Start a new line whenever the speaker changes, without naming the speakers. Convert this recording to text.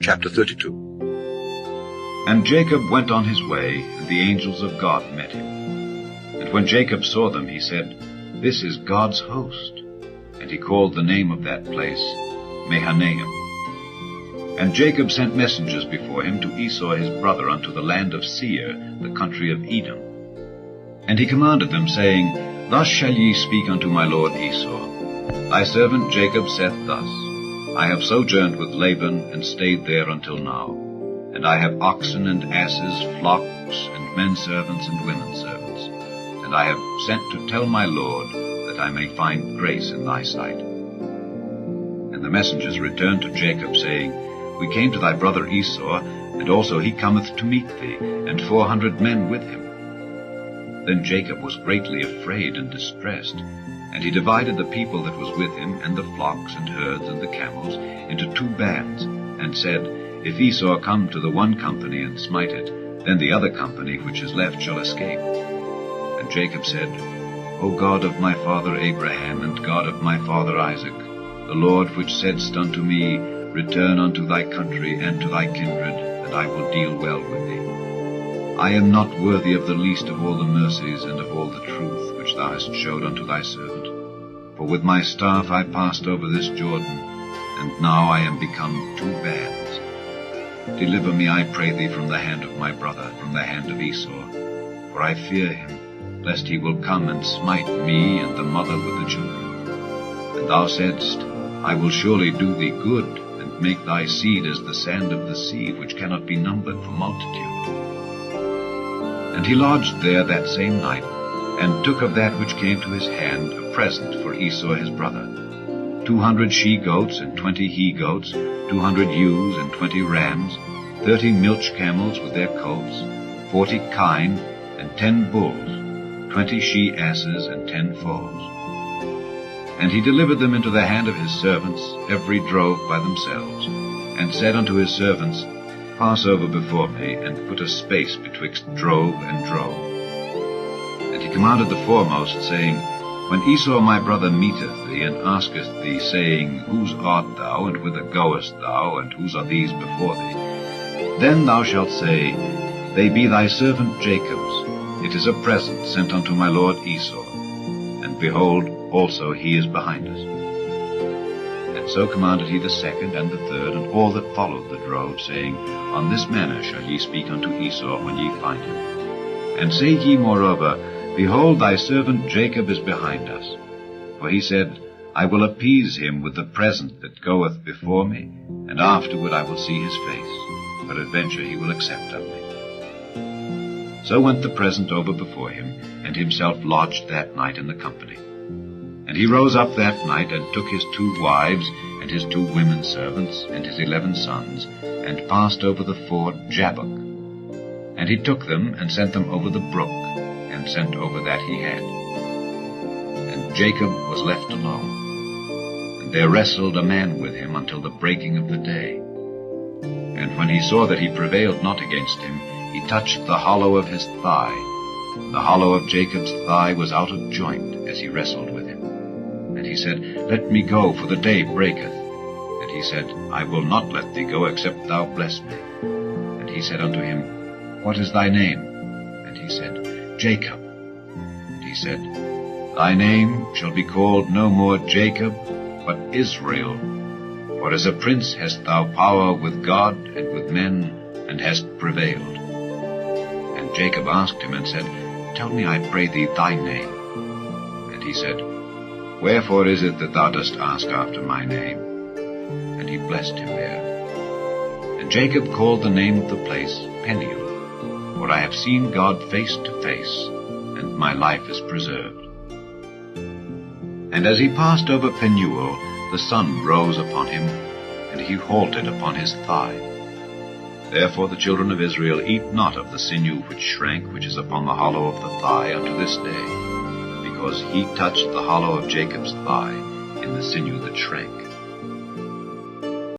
Chapter 32.
And Jacob went on his way, and the angels of God met him. And when Jacob saw them, he said, This is God's host. And he called the name of that place Mahanaim. And Jacob sent messengers before him to Esau his brother unto the land of Seir, the country of Edom. And he commanded them, saying, Thus shall ye speak unto my lord Esau. Thy servant Jacob saith thus, I have sojourned with Laban, and stayed there until now. And I have oxen and asses, flocks, and men servants and women servants. And I have sent to tell my lord, that I may find grace in thy sight. And the messengers returned to Jacob, saying, We came to thy brother Esau, and also he cometh to meet thee, and 400 men with him. Then Jacob was greatly afraid and distressed. And he divided the people that was with him, and the flocks and herds and the camels, into 2 bands, and said, If Esau come to the one company and smite it, then the other company which is left shall escape. And Jacob said, O God of my father Abraham, and God of my father Isaac, the Lord which saidst unto me, Return unto thy country and to thy kindred, and I will deal well with thee. I am not worthy of the least of all the mercies and of all the truth which thou hast showed unto thy servant. For with my staff I passed over this Jordan, and now I am become 2 bands. Deliver me, I pray thee, from the hand of my brother, from the hand of Esau. For I fear him, lest he will come and smite me and the mother with the children. And thou saidst, I will surely do thee good, and make thy seed as the sand of the sea, which cannot be numbered for multitude. And he lodged there that same night, and took of that which came to his hand a present for Esau his brother, 200 she-goats and 20 he-goats, 200 ewes and 20 rams, 30 milch camels with their colts, 40 kine, and 10 bulls, 20 she-asses and 10 foals. And he delivered them into the hand of his servants, every drove by themselves, and said unto his servants, Pass over before me, and put a space betwixt drove and drove. And he commanded the foremost, saying, When Esau my brother meeteth thee, and asketh thee, saying, Whose art thou, and whither goest thou, and whose are these before thee? Then thou shalt say, They be thy servant Jacob's. It is a present sent unto my lord Esau. And behold, also he is behind us. And so commanded he the second and the third, and all that followed the drove, saying, On this manner shall ye speak unto Esau when ye find him. And say ye moreover, Behold, thy servant Jacob is behind us. For he said, I will appease him with the present that goeth before me, and afterward I will see his face. Peradventure he will accept of me. So went the present over before him, and himself lodged that night in the company. And he rose up that night, and took his 2 wives, and his 2 women servants, and his 11 sons, and passed over the ford Jabbok. And he took them, and sent them over the brook, and sent over that he had. And Jacob was left alone. And there wrestled a man with him until the breaking of the day. And when he saw that he prevailed not against him, he touched the hollow of his thigh. The hollow of Jacob's thigh was out of joint, as he wrestled with him. And he said, Let me go, for the day breaketh. And he said, I will not let thee go, except thou bless me. And he said unto him, What is thy name? And he said, Jacob. And he said, Thy name shall be called no more Jacob, but Israel. For as a prince hast thou power with God and with men, and hast prevailed. And Jacob asked him, and said, Tell me, I pray thee, thy name. And he said, Wherefore is it that thou dost ask after my name? And he blessed him there. And Jacob called the name of the place Peniel, for I have seen God face to face, and my life is preserved. And as he passed over Penuel, the sun rose upon him, and he halted upon his thigh. Therefore the children of Israel eat not of the sinew which shrank, which is upon the hollow of the thigh unto this day, because he touched the hollow of Jacob's thigh in the sinew that shrank.